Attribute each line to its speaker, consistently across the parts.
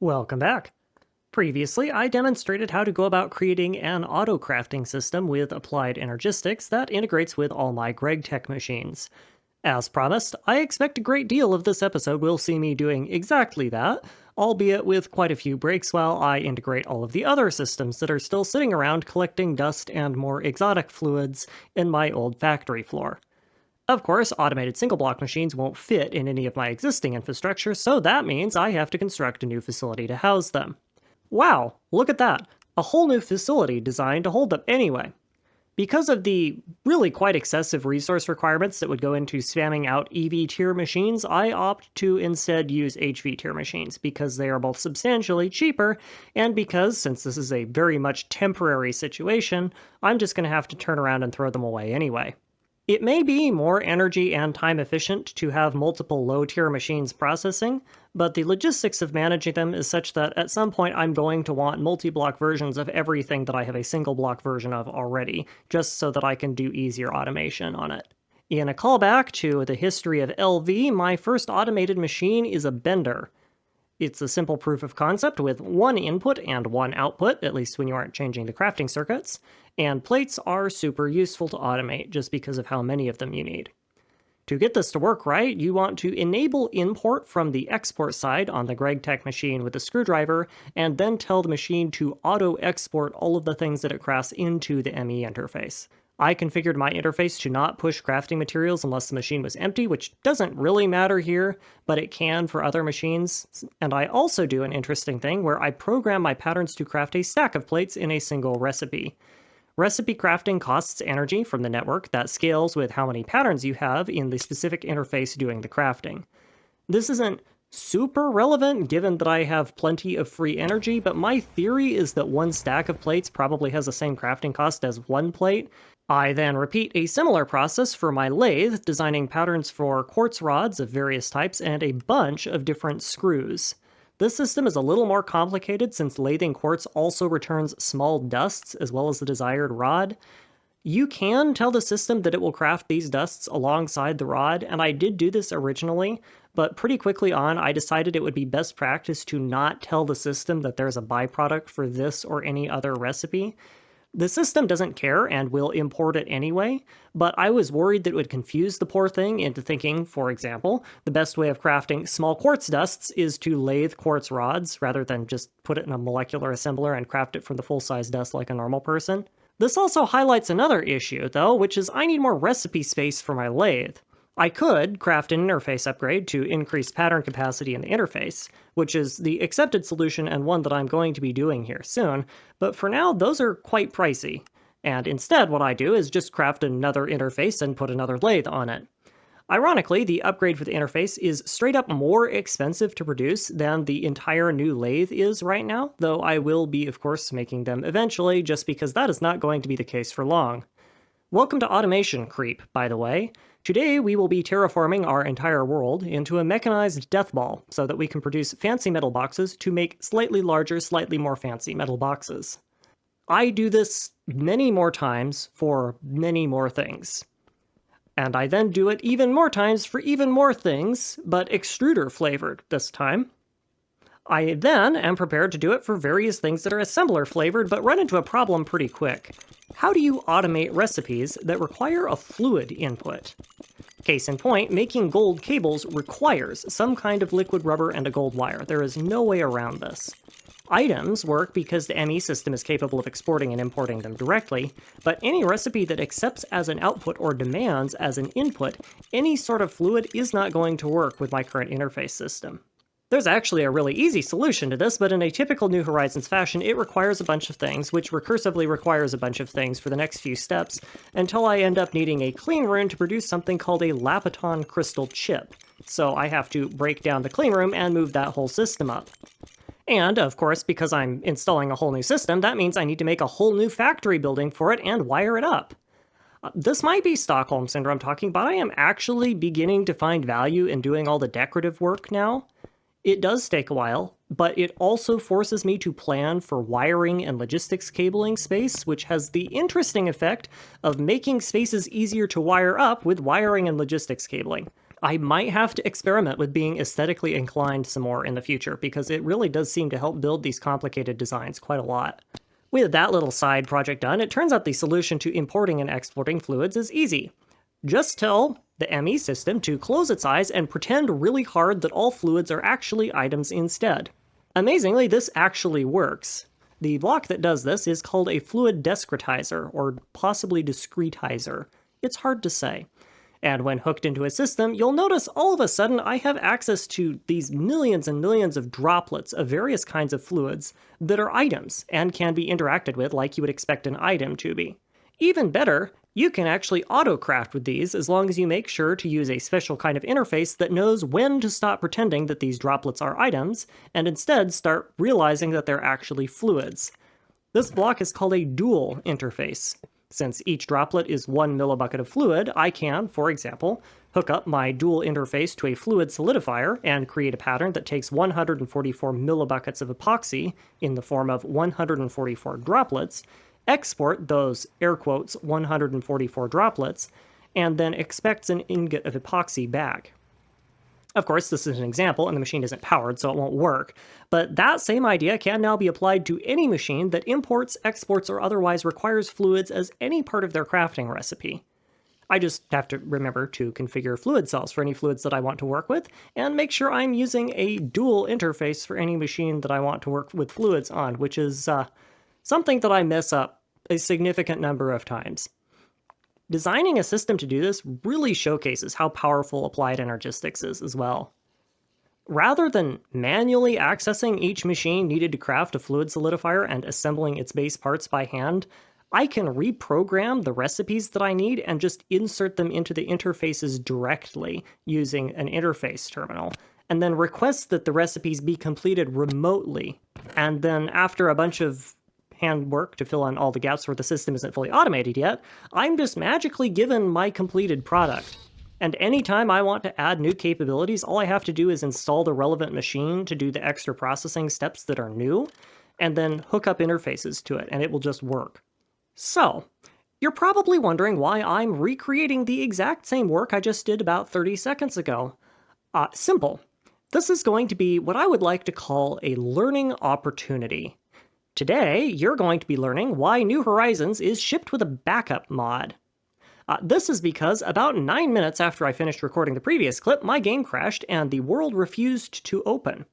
Speaker 1: Welcome back. Previously, I demonstrated how to go about creating an auto-crafting system with applied energistics that integrates with all my Gregtech machines. As promised, I expect a great deal of this episode will see me doing exactly that, albeit with quite a few breaks while I integrate all of the other systems that are still sitting around collecting dust and more exotic fluids in my old factory floor. Of course, automated single-block machines won't fit in any of my existing infrastructure, so that means I have to construct a new facility to house them. Wow, look at that! A whole new facility designed to hold them anyway. Because of the really quite excessive resource requirements that would go into spamming out EV tier machines, I opt to instead use HV tier machines because they are both substantially cheaper, and because, since this is a very much temporary situation, I'm just going to have to turn around and throw them away anyway. It may be more energy and time efficient to have multiple low-tier machines processing, but the logistics of managing them is such that at some point I'm going to want multi-block versions of everything that I have a single-block version of already, just so that I can do easier automation on it. In a callback to the history of LV, my first automated machine is a bender. It's a simple proof of concept with one input and one output, at least when you aren't changing the crafting circuits, and plates are super useful to automate just because of how many of them you need. To get this to work right, you want to enable import from the export side on the Gregtech machine with a screwdriver, and then tell the machine to auto-export all of the things that it crafts into the ME interface. I configured my interface to not push crafting materials unless the machine was empty, which doesn't really matter here, but it can for other machines. And I also do an interesting thing where I program my patterns to craft a stack of plates in a single recipe. Recipe crafting costs energy from the network that scales with how many patterns you have in the specific interface doing the crafting. This isn't super relevant given that I have plenty of free energy, but my theory is that one stack of plates probably has the same crafting cost as one plate. I then repeat a similar process for my lathe, designing patterns for quartz rods of various types and a bunch of different screws. This system is a little more complicated since lathing quartz also returns small dusts as well as the desired rod. You can tell the system that it will craft these dusts alongside the rod, and I did do this originally, but pretty quickly on I decided it would be best practice to not tell the system that there's a byproduct for this or any other recipe. The system doesn't care and will import it anyway, but I was worried that it would confuse the poor thing into thinking, for example, the best way of crafting small quartz dusts is to lathe quartz rods rather than just put it in a molecular assembler and craft it from the full-size dust like a normal person. This also highlights another issue, though, which is I need more recipe space for my lathe. I could craft an interface upgrade to increase pattern capacity in the interface, which is the accepted solution and one that I'm going to be doing here soon, but for now those are quite pricey. And instead what I do is just craft another interface and put another lathe on it. Ironically, the upgrade for the interface is straight up more expensive to produce than the entire new lathe is right now, though I will be of course making them eventually just because that is not going to be the case for long. Welcome to automation creep, by the way. Today we will be terraforming our entire world into a mechanized death ball so that we can produce fancy metal boxes to make slightly larger, slightly more fancy metal boxes. I do this many more times for many more things. And I then do it even more times for even more things, but extruder flavored this time. I then am prepared to do it for various things that are assembler flavored, but run into a problem pretty quick. How do you automate recipes that require a fluid input? Case in point, making gold cables requires some kind of liquid rubber and a gold wire. There is no way around this. Items work because the ME system is capable of exporting and importing them directly, but any recipe that accepts as an output or demands as an input any sort of fluid is not going to work with my current interface system. There's actually a really easy solution to this, but in a typical New Horizons fashion, it requires a bunch of things, which recursively requires a bunch of things for the next few steps, until I end up needing a clean room to produce something called a Lapiton crystal chip. So I have to break down the clean room and move that whole system up. And, of course, because I'm installing a whole new system, that means I need to make a whole new factory building for it and wire it up. This might be Stockholm Syndrome talking, but I am actually beginning to find value in doing all the decorative work now. It does take a while, but it also forces me to plan for wiring and logistics cabling space, which has the interesting effect of making spaces easier to wire up with wiring and logistics cabling. I might have to experiment with being aesthetically inclined some more in the future, because it really does seem to help build these complicated designs quite a lot. With that little side project done, it turns out the solution to importing and exporting fluids is easy. Just tell the ME system to close its eyes and pretend really hard that all fluids are actually items instead. Amazingly, this actually works. The block that does this is called a fluid discretizer, or possibly discretizer. It's hard to say. And when hooked into a system, you'll notice all of a sudden I have access to these millions and millions of droplets of various kinds of fluids that are items and can be interacted with like you would expect an item to be. Even better, you can actually auto-craft with these as long as you make sure to use a special kind of interface that knows when to stop pretending that these droplets are items and instead start realizing that they're actually fluids. This block is called a dual interface. Since each droplet is 1 millibucket of fluid, I can, for example, hook up my dual interface to a fluid solidifier and create a pattern that takes 144 millibuckets of epoxy in the form of 144 droplets, export those, air quotes, 144 droplets, and then expects an ingot of epoxy back. Of course, this is an example, and the machine isn't powered, so it won't work, but that same idea can now be applied to any machine that imports, exports, or otherwise requires fluids as any part of their crafting recipe. I just have to remember to configure fluid cells for any fluids that I want to work with, and make sure I'm using a dual interface for any machine that I want to work with fluids on, which is something that I mess up a significant number of times. Designing a system to do this really showcases how powerful applied energistics is as well. Rather than manually accessing each machine needed to craft a fluid solidifier and assembling its base parts by hand, I can reprogram the recipes that I need and just insert them into the interfaces directly using an interface terminal, and then request that the recipes be completed remotely. And then after a bunch of handwork to fill in all the gaps where the system isn't fully automated yet, I'm just magically given my completed product. And anytime I want to add new capabilities, all I have to do is install the relevant machine to do the extra processing steps that are new, and then hook up interfaces to it, and it will just work. So, you're probably wondering why I'm recreating the exact same work I just did about 30 seconds ago. Simple. This is going to be what I would like to call a learning opportunity. Today, you're going to be learning why New Horizons is shipped with a backup mod. This is because about 9 minutes after I finished recording the previous clip, my game crashed and the world refused to open.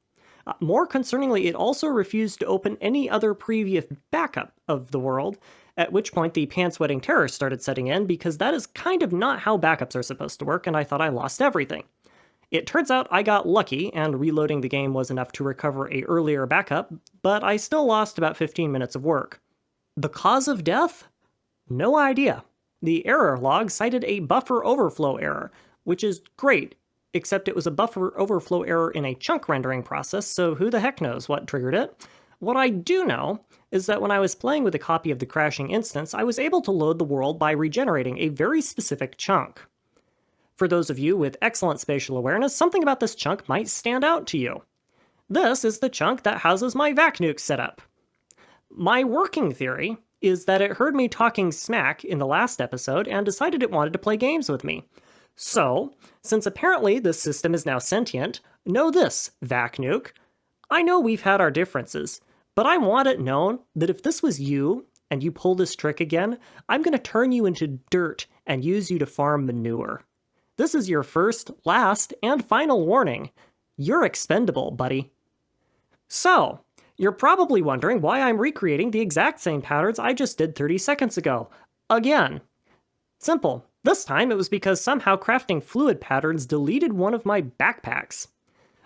Speaker 1: More concerningly, it also refused to open any other previous backup of the world, at which point the pants-wetting terror started setting in because that is kind of not how backups are supposed to work, and I thought I lost everything. It turns out I got lucky, and reloading the game was enough to recover an earlier backup, but I still lost about 15 minutes of work. The cause of death? No idea. The error log cited a buffer overflow error, which is great, except it was a buffer overflow error in a chunk rendering process, so who the heck knows what triggered it. What I do know is that when I was playing with a copy of the crashing instance, I was able to load the world by regenerating a very specific chunk. For those of you with excellent spatial awareness, something about this chunk might stand out to you. This is the chunk that houses my vac nuke setup. My working theory is that it heard me talking smack in the last episode and decided it wanted to play games with me. So, since apparently this system is now sentient, know this, vac nuke. I know we've had our differences, but I want it known that if this was you, and you pull this trick again, I'm going to turn you into dirt and use you to farm manure. This is your first, last, and final warning. You're expendable, buddy. So, you're probably wondering why I'm recreating the exact same patterns I just did 30 seconds ago. Again. Simple. This time it was because somehow crafting fluid patterns deleted one of my backpacks.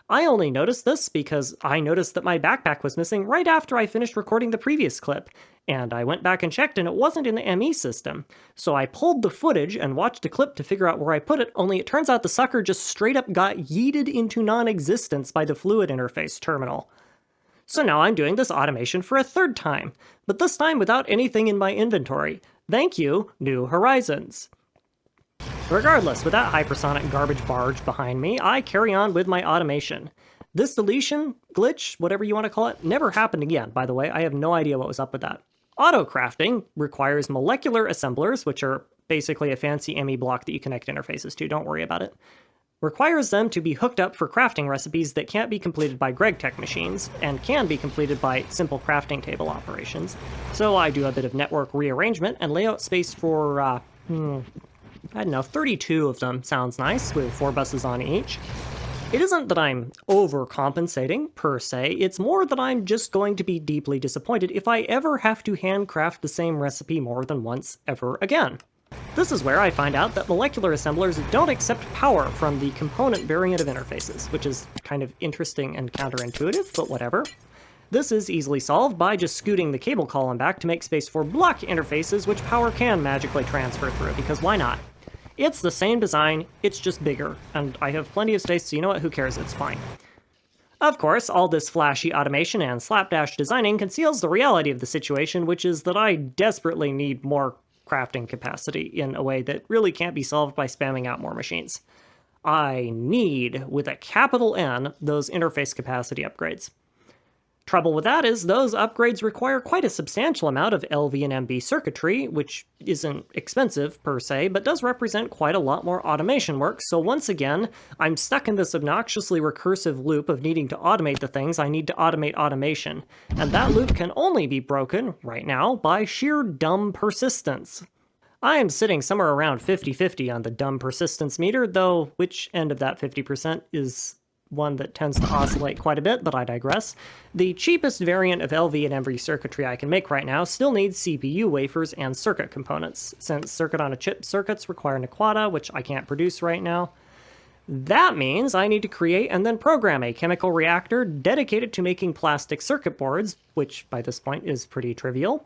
Speaker 1: I only noticed this because I noticed that my backpack was missing right after I finished recording the previous clip, and I went back and checked and it wasn't in the ME system. So I pulled the footage and watched a clip to figure out where I put it, only it turns out the sucker just straight up got yeeted into non-existence by the fluid interface terminal. So now I'm doing this automation for a third time, but this time without anything in my inventory. Thank you, New Horizons. Regardless, with that hypersonic garbage barge behind me, I carry on with my automation. This deletion, glitch, whatever you want to call it, never happened again, by the way. I have no idea what was up with that. Auto-crafting requires molecular assemblers, which are basically a fancy ME block that you connect interfaces to, don't worry about it. requires them to be hooked up for crafting recipes that can't be completed by Gregtech machines, and can be completed by simple crafting table operations. So I do a bit of network rearrangement and layout space for, I don't know, 32 of them sounds nice, with 4 buses on each. It isn't that I'm overcompensating, per se, it's more that I'm just going to be deeply disappointed if I ever have to handcraft the same recipe more than once ever again. This is where I find out that molecular assemblers don't accept power from the component variant of interfaces, which is kind of interesting and counterintuitive, but whatever. This is easily solved by just scooting the cable column back to make space for block interfaces which power can magically transfer through, because why not? It's the same design, it's just bigger, and I have plenty of space, so you know what, who cares, it's fine. Of course, all this flashy automation and slapdash designing conceals the reality of the situation, which is that I desperately need more crafting capacity in a way that really can't be solved by spamming out more machines. I need, with a capital N, those interface capacity upgrades. Trouble with that is those upgrades require quite a substantial amount of LV and MB circuitry, which isn't expensive per se, but does represent quite a lot more automation work, so once again, I'm stuck in this obnoxiously recursive loop of needing to automate the things I need to automate automation, and that loop can only be broken, right now, by sheer dumb persistence. I am sitting somewhere around 50-50 on the dumb persistence meter, though which end of that 50% is one that tends to oscillate quite a bit, but I digress. The cheapest variant of LV and MV circuitry I can make right now still needs CPU wafers and circuit components, since circuit-on-a-chip circuits require Nequata, which I can't produce right now. That means I need to create and then program a chemical reactor dedicated to making plastic circuit boards, which by this point is pretty trivial.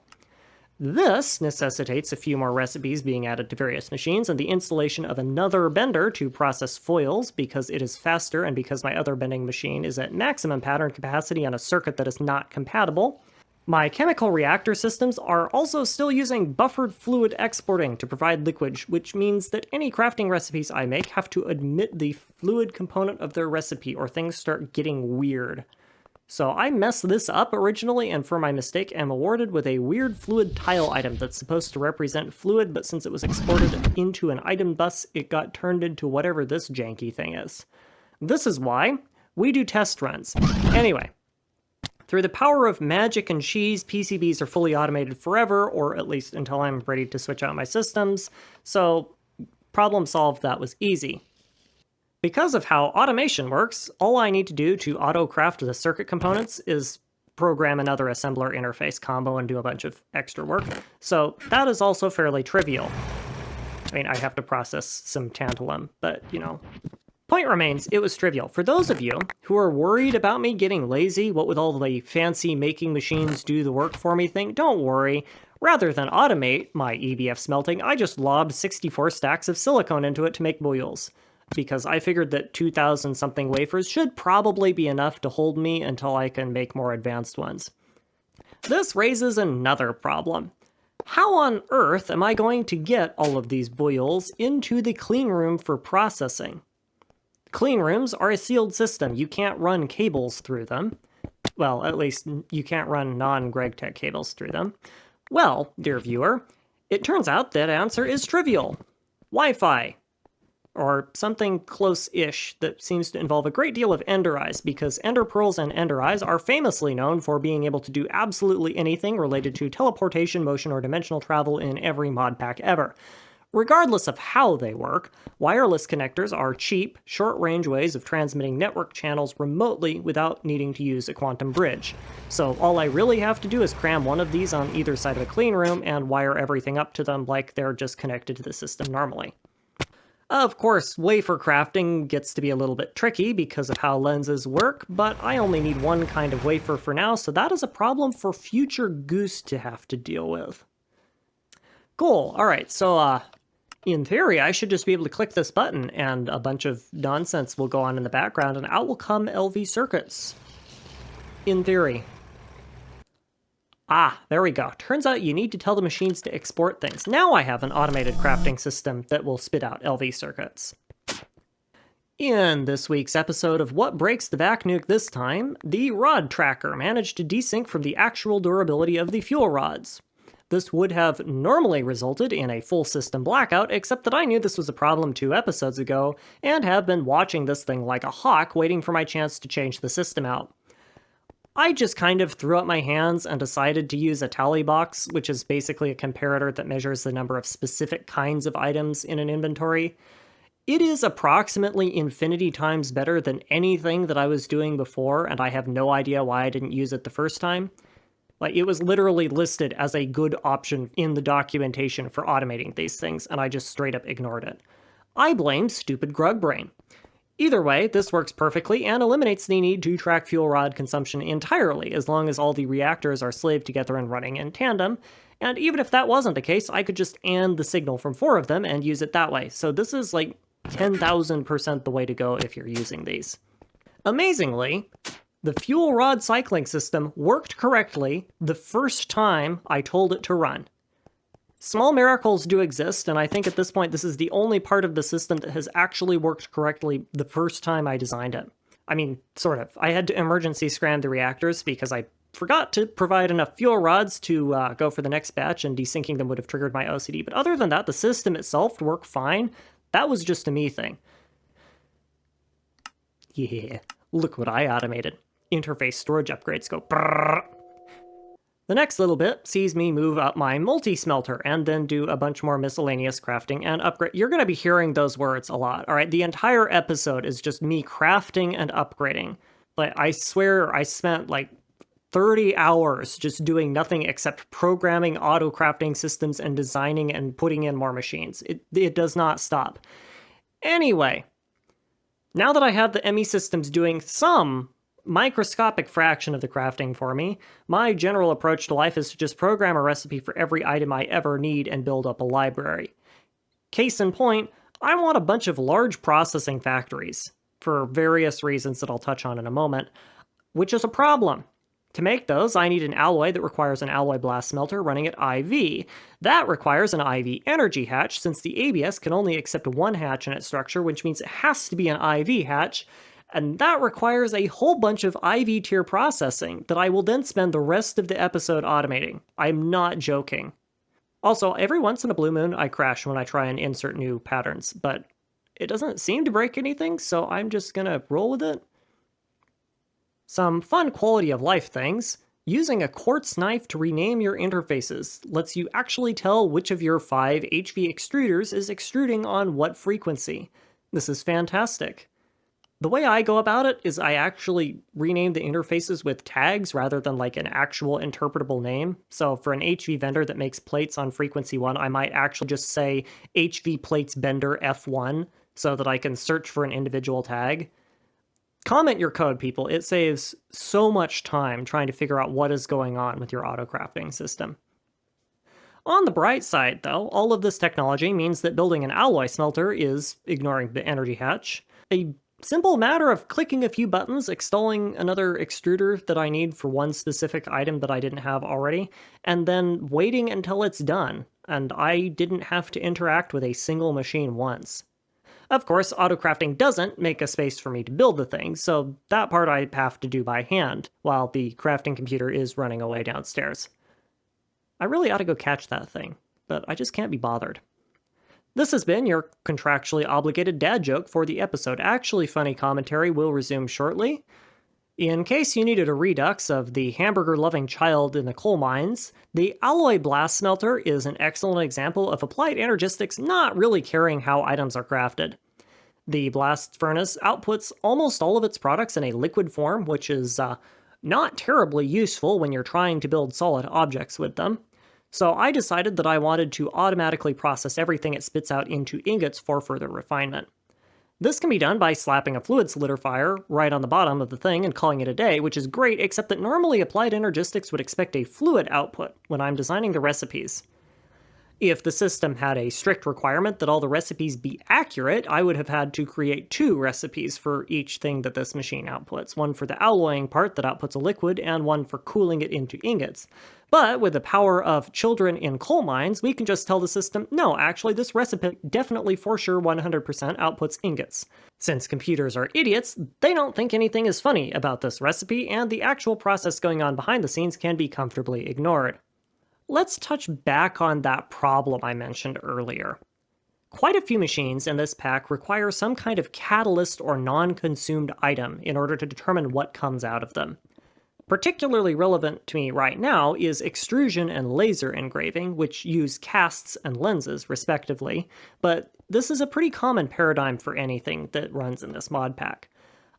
Speaker 1: This necessitates a few more recipes being added to various machines and the installation of another bender to process foils because it is faster and because my other bending machine is at maximum pattern capacity on a circuit that is not compatible. My chemical reactor systems are also still using buffered fluid exporting to provide liquid, which means that any crafting recipes I make have to omit the fluid component of their recipe or things start getting weird. So I messed this up originally, and for my mistake am awarded with a weird fluid tile item that's supposed to represent fluid, but since it was exported into an item bus, it got turned into whatever this janky thing is. This is why we do test runs. Anyway, through the power of magic and cheese, PCBs are fully automated forever, or at least until I'm ready to switch out my systems, so problem solved, that was easy. Because of how automation works, all I need to do to auto-craft the circuit components is program another assembler interface combo and do a bunch of extra work, so that is also fairly trivial. I mean, I have to process some tantalum, but, you know. Point remains, it was trivial. For those of you who are worried about me getting lazy, what with all the fancy making machines do the work for me thing, don't worry. Rather than automate my EBF smelting, I just lobbed 64 stacks of silicone into it to make bouilles, because I figured that 2,000 something wafers should probably be enough to hold me until I can make more advanced ones. This raises another problem. How on earth am I going to get all of these bouilles into the clean room for processing? Clean rooms are a sealed system. You can't run cables through them. Well, at least you can't run non-Gregtech cables through them. Well, dear viewer, it turns out that answer is trivial. Wi-Fi. Or something close-ish that seems to involve a great deal of ender eyes, because ender pearls and ender eyes are famously known for being able to do absolutely anything related to teleportation, motion, or dimensional travel in every modpack ever. Regardless of how they work, wireless connectors are cheap, short-range ways of transmitting network channels remotely without needing to use a quantum bridge. So all I really have to do is cram one of these on either side of a clean room and wire everything up to them like they're just connected to the system normally. Of course, wafer crafting gets to be a little bit tricky because of how lenses work, but I only need one kind of wafer for now, so that is a problem for future Goose to have to deal with. Cool, alright, so in theory I should just be able to click this button and a bunch of nonsense will go on in the background and out will come LV circuits. In theory. Ah, there we go. Turns out you need to tell the machines to export things. Now I have an automated crafting system that will spit out LV circuits. In this week's episode of What Breaks the Back Nuke This Time, the rod tracker managed to desync from the actual durability of the fuel rods. This would have normally resulted in a full system blackout, except that I knew this was a problem 2 episodes ago, and have been watching this thing like a hawk, waiting for my chance to change the system out. I just kind of threw up my hands and decided to use a tally box, which is basically a comparator that measures the number of specific kinds of items in an inventory. It is approximately infinity times better than anything that I was doing before, and I have no idea why I didn't use it the first time. Like, it was literally listed as a good option in the documentation for automating these things, and I just straight up ignored it. I blame stupid Grug brain. Either way, this works perfectly and eliminates the need to track fuel rod consumption entirely, as long as all the reactors are slaved together and running in tandem. And even if that wasn't the case, I could just AND the signal from 4 of them and use it that way. So this is like 10,000% the way to go if you're using these. Amazingly, the fuel rod cycling system worked correctly the first time I told it to run. Small miracles do exist, and I think at this point this is the only part of the system that has actually worked correctly the first time I designed it. I mean, sort of. I had to emergency scram the reactors because I forgot to provide enough fuel rods to go for the next batch, and desyncing them would have triggered my OCD. But other than that, the system itself worked fine. That was just a me thing. Yeah, look what I automated. Interface storage upgrades go brrrr. The next little bit sees me move up my multi-smelter and then do a bunch more miscellaneous crafting and upgrade. You're going to be hearing those words a lot, all right? The entire episode is just me crafting and upgrading. But I swear I spent like 30 hours just doing nothing except programming auto-crafting systems and designing and putting in more machines. It does not stop. Anyway, now that I have the ME systems doing some microscopic fraction of the crafting for me, my general approach to life is to just program a recipe for every item I ever need and build up a library. Case in point, I want a bunch of large processing factories, for various reasons that I'll touch on in a moment, which is a problem. To make those, I need an alloy that requires an alloy blast smelter running at IV. That requires an IV energy hatch, since the ABS can only accept one hatch in its structure, which means it has to be an IV hatch, and that requires a whole bunch of IV tier processing that I will then spend the rest of the episode automating. I'm not joking. Also, every once in a blue moon, I crash when I try and insert new patterns, but it doesn't seem to break anything, so I'm just gonna roll with it. Some fun quality of life things. Using a quartz knife to rename your interfaces lets you actually tell which of your 5 HV extruders is extruding on what frequency. This is fantastic. The way I go about it is I actually rename the interfaces with tags rather than like an actual interpretable name. So for an HV vendor that makes plates on frequency 1, I might actually just say HV plates bender F1 so that I can search for an individual tag. Comment your code, people. It saves so much time trying to figure out what is going on with your auto-crafting system. On the bright side, though, all of this technology means that building an alloy smelter is, ignoring the energy hatch, a simple matter of clicking a few buttons, installing another extruder that I need for one specific item that I didn't have already, and then waiting until it's done, and I didn't have to interact with a single machine once. Of course, auto-crafting doesn't make a space for me to build the thing, so that part I have to do by hand, while the crafting computer is running away downstairs. I really ought to go catch that thing, but I just can't be bothered. This has been your contractually obligated dad joke for the episode. Actually, funny commentary will resume shortly. In case you needed a redux of the hamburger-loving child in the coal mines, the alloy blast smelter is an excellent example of applied energistics not really caring how items are crafted. The blast furnace outputs almost all of its products in a liquid form, which is not terribly useful when you're trying to build solid objects with them. So I decided that I wanted to automatically process everything it spits out into ingots for further refinement. This can be done by slapping a fluid solidifier right on the bottom of the thing and calling it a day, which is great, except that normally applied energistics would expect a fluid output when I'm designing the recipes. If the system had a strict requirement that all the recipes be accurate, I would have had to create 2 recipes for each thing that this machine outputs, one for the alloying part that outputs a liquid, and one for cooling it into ingots. But with the power of children in coal mines, we can just tell the system, no, actually this recipe definitely for sure 100% outputs ingots. Since computers are idiots, they don't think anything is funny about this recipe, and the actual process going on behind the scenes can be comfortably ignored. let's touch back on that problem I mentioned earlier. Quite a few machines in this pack require some kind of catalyst or non-consumed item in order to determine what comes out of them. Particularly relevant to me right now is extrusion and laser engraving, which use casts and lenses, respectively, but this is a pretty common paradigm for anything that runs in this mod pack.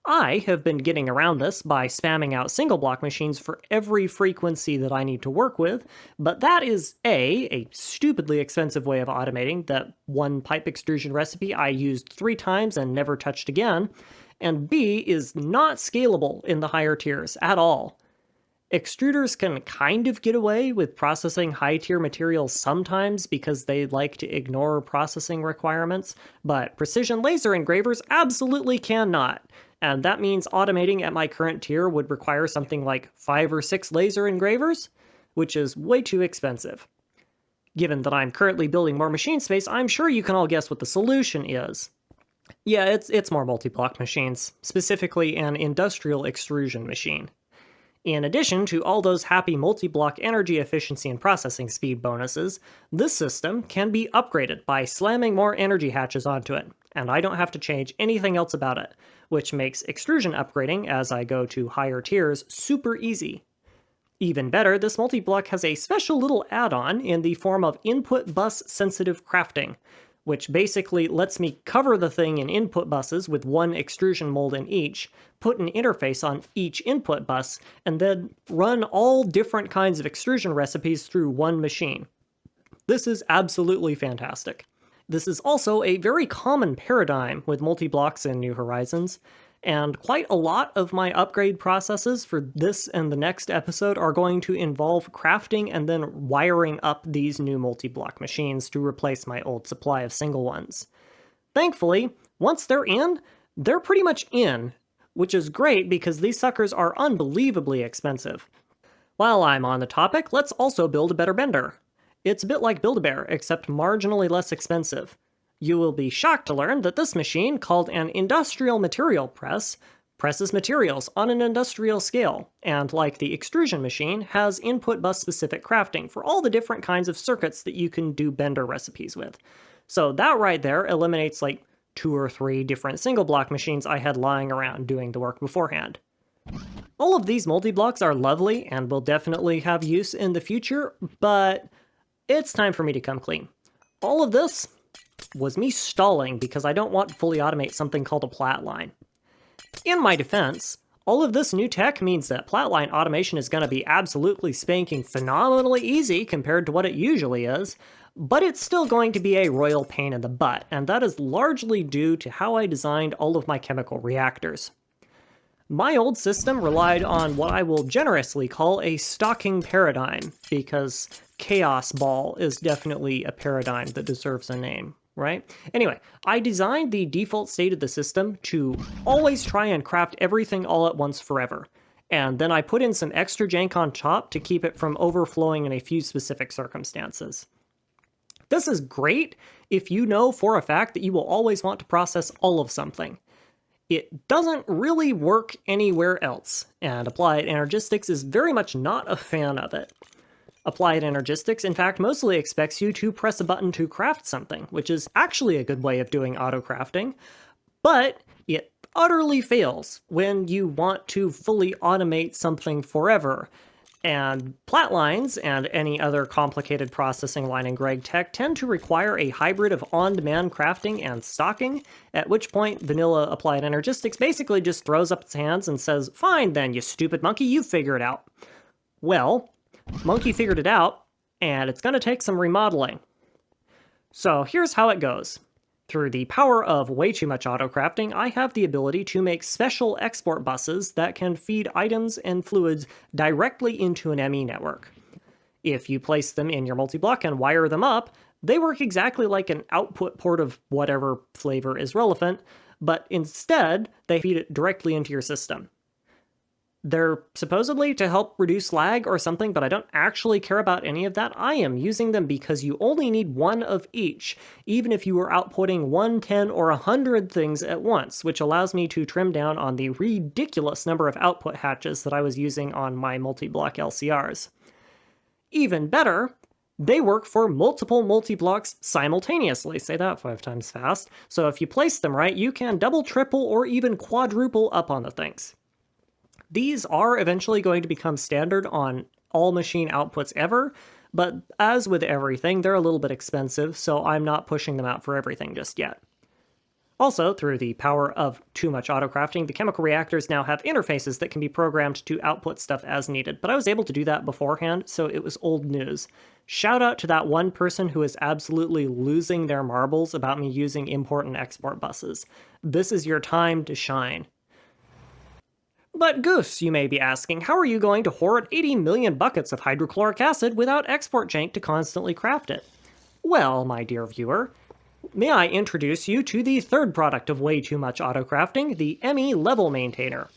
Speaker 1: I have been getting around this by spamming out single block machines for every frequency that I need to work with, but that is a stupidly expensive way of automating that one pipe extrusion recipe I used 3 times and never touched again, and B, is not scalable in the higher tiers at all. Extruders can kind of get away with processing high-tier materials sometimes because they like to ignore processing requirements, but precision laser engravers absolutely cannot. And that means automating at my current tier would require something like 5 or 6 laser engravers, which is way too expensive. Given that I'm currently building more machine space, I'm sure you can all guess what the solution is. Yeah, it's more multi-block machines, specifically an industrial extrusion machine. In addition to all those happy multi-block energy efficiency and processing speed bonuses, this system can be upgraded by slamming more energy hatches onto it, and I don't have to change anything else about it, which makes extrusion upgrading as I go to higher tiers super easy. Even better, this multi-block has a special little add-on in the form of input bus sensitive crafting, which basically lets me cover the thing in input buses with one extrusion mold in each, put an interface on each input bus, and then run all different kinds of extrusion recipes through one machine. This is absolutely fantastic. This is also a very common paradigm with multi-blocks in New Horizons, and quite a lot of my upgrade processes for this and the next episode are going to involve crafting and then wiring up these new multi-block machines to replace my old supply of single ones. Thankfully, once they're pretty much in, which is great because these suckers are unbelievably expensive. While I'm on the topic, let's also build a better bender. It's a bit like Build-A-Bear, except marginally less expensive. You will be shocked to learn that this machine, called an industrial material press, presses materials on an industrial scale, and like the extrusion machine, has input bus specific crafting for all the different kinds of circuits that you can do bender recipes with. So that right there eliminates like 2 or 3 different single block machines I had lying around doing the work beforehand. All of these multi-blocks are lovely and will definitely have use in the future, but it's time for me to come clean. All of this was me stalling because I don't want to fully automate something called a plat line. In my defense, all of this new tech means that plat line automation is going to be absolutely spanking phenomenally easy compared to what it usually is, but it's still going to be a royal pain in the butt, and that is largely due to how I designed all of my chemical reactors. My old system relied on what I will generously call a stocking paradigm, because chaos ball is definitely a paradigm that deserves a name, right? Anyway, I designed the default state of the system to always try and craft everything all at once forever, and then I put in some extra jank on top to keep it from overflowing in a few specific circumstances. This is great if you know for a fact that you will always want to process all of something. It doesn't really work anywhere else, and Applied Energistics is very much not a fan of it. Applied Energistics, in fact, mostly expects you to press a button to craft something, which is actually a good way of doing auto-crafting, but it utterly fails when you want to fully automate something forever. And plat lines and any other complicated processing line in Gregtech tend to require a hybrid of on-demand crafting and stocking, at which point vanilla Applied Energistics basically just throws up its hands and says, "Fine then, you stupid monkey, you figure it out." Well, Monkey figured it out, and it's going to take some remodeling. So here's how it goes. Through the power of way too much auto-crafting, I have the ability to make special export buses that can feed items and fluids directly into an ME network. If you place them in your multi-block and wire them up, they work exactly like an output port of whatever flavor is relevant, but instead, they feed it directly into your system. They're supposedly to help reduce lag or something, but I don't actually care about any of that. I am using them because you only need one of each, even if you are outputting 1, 10, or 100 things at once, which allows me to trim down on the ridiculous number of output hatches that I was using on my multi-block LCRs. Even better, They work for multiple multi-blocks simultaneously. Say that 5 times fast. So if you place them right, you can double, triple, or even quadruple up on the things. These are eventually going to become standard on all machine outputs ever, but as with everything, they're a little bit expensive, so I'm not pushing them out for everything just yet. Also, through the power of too much autocrafting, the chemical reactors now have interfaces that can be programmed to output stuff as needed, but I was able to do that beforehand, so it was old news. Shout out to that one person who is absolutely losing their marbles about me using import and export buses. This is your time to shine. But Goose, you may be asking, how are you going to hoard 80 million buckets of hydrochloric acid without export jank to constantly craft it? Well, my dear viewer, may I introduce you to the third product of way too much autocrafting, the ME Level Maintainer.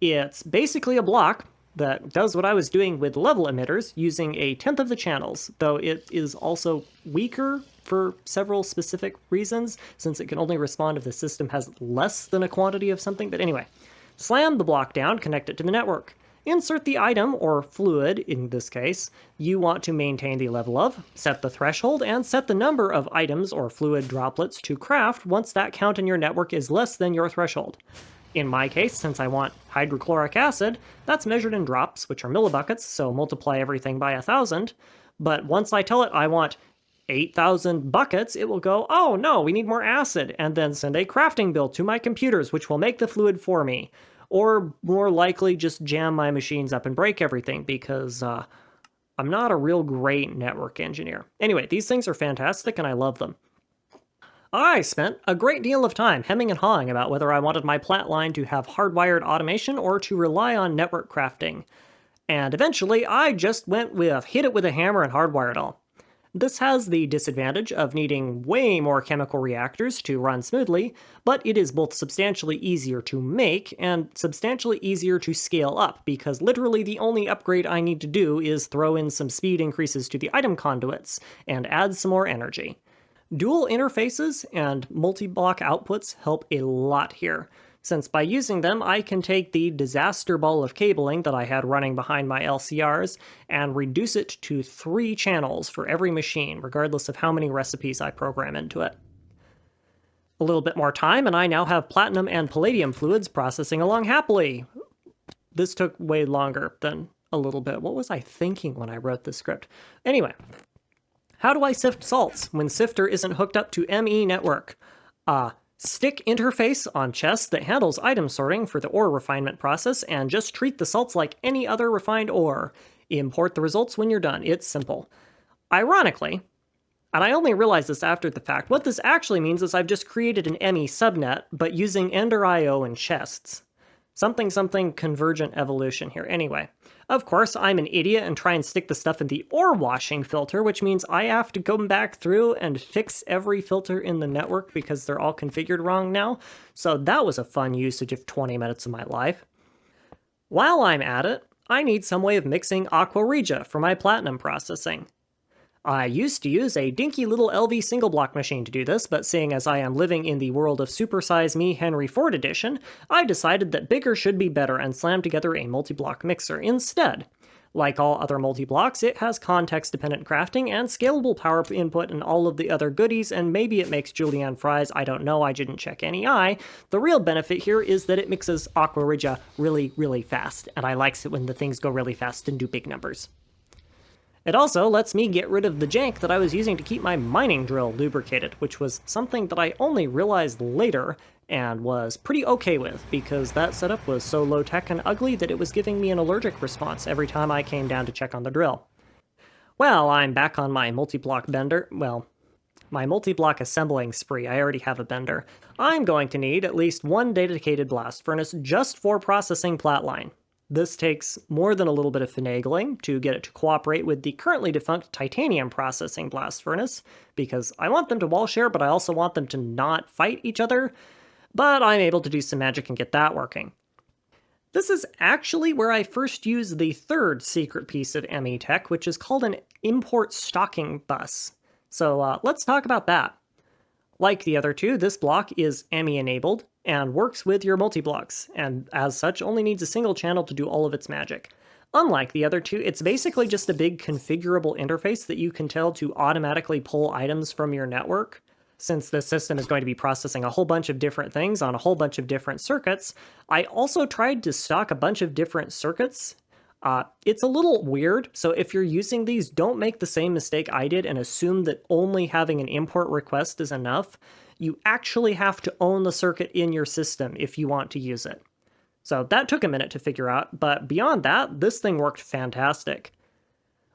Speaker 1: It's basically a block that does what I was doing with level emitters using a tenth of the channels, though it is also weaker for several specific reasons, since it can only respond if the system has less than a quantity of something. But anyway, slam the block down, connect it to the network. Insert the item, or fluid in this case, you want to maintain the level of, set the threshold, and set the number of items or fluid droplets to craft once that count in your network is less than your threshold. In my case, since I want hydrochloric acid, that's measured in drops, which are millibuckets, so multiply everything by 1,000. But once I tell it I want 8,000 buckets, it will go, oh no, we need more acid, and then send a crafting build to my computers, which will make the fluid for me. Or more likely just jam my machines up and break everything, because I'm not a real great network engineer. Anyway, these things are fantastic and I love them. I spent a great deal of time hemming and hawing about whether I wanted my plant line to have hardwired automation or to rely on network crafting. And eventually I just went with hit it with a hammer and hardwire it all. This has the disadvantage of needing way more chemical reactors to run smoothly, but it is both substantially easier to make and substantially easier to scale up, because literally the only upgrade I need to do is throw in some speed increases to the item conduits and add some more energy. Dual interfaces and multi-block outputs help a lot here, since by using them I can take the disaster ball of cabling that I had running behind my LCRs and reduce it to 3 channels for every machine, regardless of how many recipes I program into it. A little bit more time and I now have platinum and palladium fluids processing along happily. This took way longer than a little bit. What was I thinking when I wrote this script? Anyway, how do I sift salts when Sifter isn't hooked up to ME network? Stick interface on chest that handles item sorting for the ore refinement process, and just treat the salts like any other refined ore. Import the results when you're done. It's simple. Ironically, and I only realized this after the fact, what this actually means is I've just created an ME subnet, but using Ender IO and chests. Something convergent evolution here. Anyway, of course, I'm an idiot and try and stick the stuff in the ore washing filter, which means I have to go back through and fix every filter in the network because they're all configured wrong now. So that was a fun usage of 20 minutes of my life. While I'm at it, I need some way of mixing Aqua Regia for my platinum processing. I used to use a dinky little LV single block machine to do this, but seeing as I am living in the world of Supersize Me Henry Ford edition, I decided that bigger should be better and slammed together a multi-block mixer instead. Like all other multi-blocks, it has context-dependent crafting and scalable power input and all of the other goodies, and maybe it makes julienne fries, I don't know, I didn't check any eye. The real benefit here is that it mixes Aqua Regia really, really fast, and I likes it when the things go really fast and do big numbers. It also lets me get rid of the jank that I was using to keep my mining drill lubricated, which was something that I only realized later and was pretty okay with, because that setup was so low-tech and ugly that it was giving me an allergic response every time I came down to check on the drill. Well, I'm back on my multi-block bender. Well, my multi-block assembling spree. I already have a bender. I'm going to need at least one dedicated blast furnace just for processing Platline. This takes more than a little bit of finagling to get it to cooperate with the currently defunct titanium processing blast furnace, because I want them to wall share, but I also want them to not fight each other, but I'm able to do some magic and get that working. This is actually where I first used the third secret piece of ME tech, which is called an import stocking bus. So let's talk about that. Like the other two, this block is ME enabled and works with your multi-blocks, and as such only needs a single channel to do all of its magic. Unlike the other two, it's basically just a big configurable interface that you can tell to automatically pull items from your network. Since the system is going to be processing a whole bunch of different things on a whole bunch of different circuits, I also tried to stock a bunch of different circuits. It's a little weird, so if you're using these, don't make the same mistake I did and assume that only having an import request is enough. You actually have to own the circuit in your system if you want to use it. So that took a minute to figure out, but beyond that, this thing worked fantastic.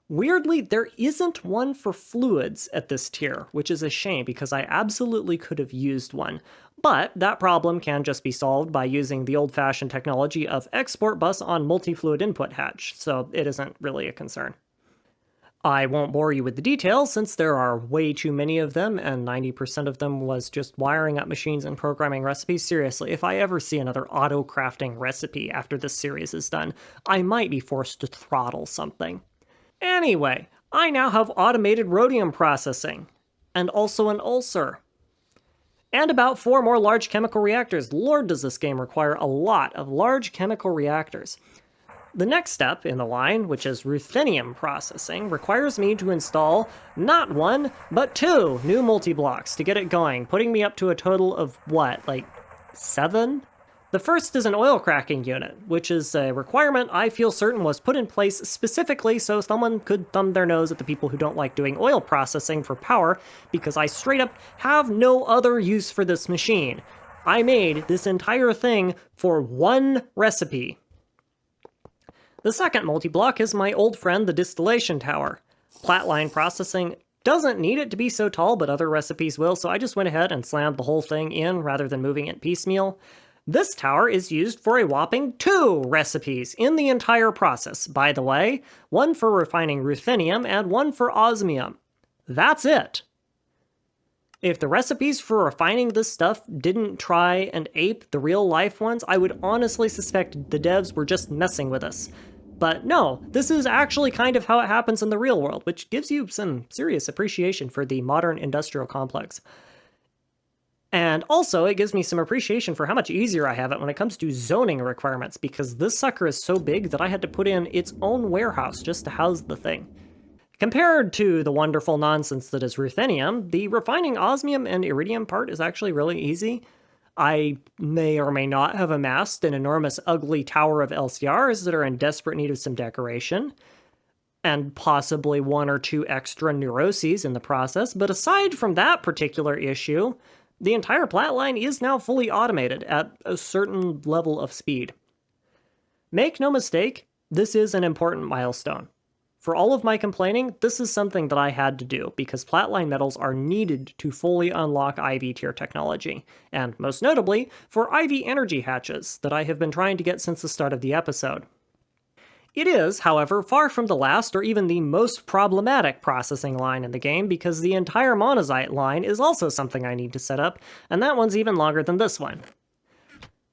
Speaker 1: Weirdly, there isn't one for fluids at this tier, which is a shame because I absolutely could have used one. But that problem can just be solved by using the old-fashioned technology of export bus on multi-fluid input hatch, so it isn't really a concern. I won't bore you with the details since there are way too many of them, and 90% of them was just wiring up machines and programming recipes. Seriously, if I ever see another auto-crafting recipe after this series is done, I might be forced to throttle something. Anyway, I now have automated rhodium processing, and also an ulcer. And about 4 more large chemical reactors. Lord, does this game require a lot of large chemical reactors. The next step in the line, which is ruthenium processing, requires me to install not 1, but 2 new multi-blocks to get it going, putting me up to a total of, what, like 7? The first is an oil cracking unit, which is a requirement I feel certain was put in place specifically so someone could thumb their nose at the people who don't like doing oil processing for power, because I straight up have no other use for this machine. I made this entire thing for one recipe. The second multi-block is my old friend, the distillation tower. Flatline processing doesn't need it to be so tall, but other recipes will, so I just went ahead and slammed the whole thing in rather than moving it piecemeal. This tower is used for a whopping 2 recipes in the entire process, by the way. 1 for refining ruthenium and 1 for osmium. That's it. If the recipes for refining this stuff didn't try and ape the real-life ones, I would honestly suspect the devs were just messing with us. But no, this is actually kind of how it happens in the real world, which gives you some serious appreciation for the modern industrial complex. And also, it gives me some appreciation for how much easier I have it when it comes to zoning requirements, because this sucker is so big that I had to put in its own warehouse just to house the thing. Compared to the wonderful nonsense that is ruthenium, the refining osmium and iridium part is actually really easy. I may or may not have amassed an enormous ugly tower of LCRs that are in desperate need of some decoration, and possibly 1 or 2 extra neuroses in the process, but aside from that particular issue, the entire plat line is now fully automated at a certain level of speed. Make no mistake, this is an important milestone. For all of my complaining, this is something that I had to do, because platline metals are needed to fully unlock IV tier technology, and most notably, for IV energy hatches that I have been trying to get since the start of the episode. It is, however, far from the last or even the most problematic processing line in the game, because the entire monazite line is also something I need to set up, and that one's even longer than this one.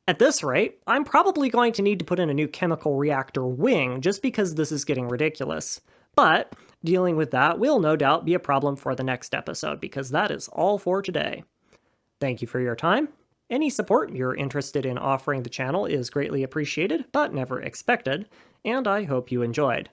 Speaker 1: At this rate, I'm probably going to need to put in a new chemical reactor wing just because this is getting ridiculous. But dealing with that will no doubt be a problem for the next episode, because that is all for today. Thank you for your time. Any support you're interested in offering the channel is greatly appreciated, but never expected, and I hope you enjoyed.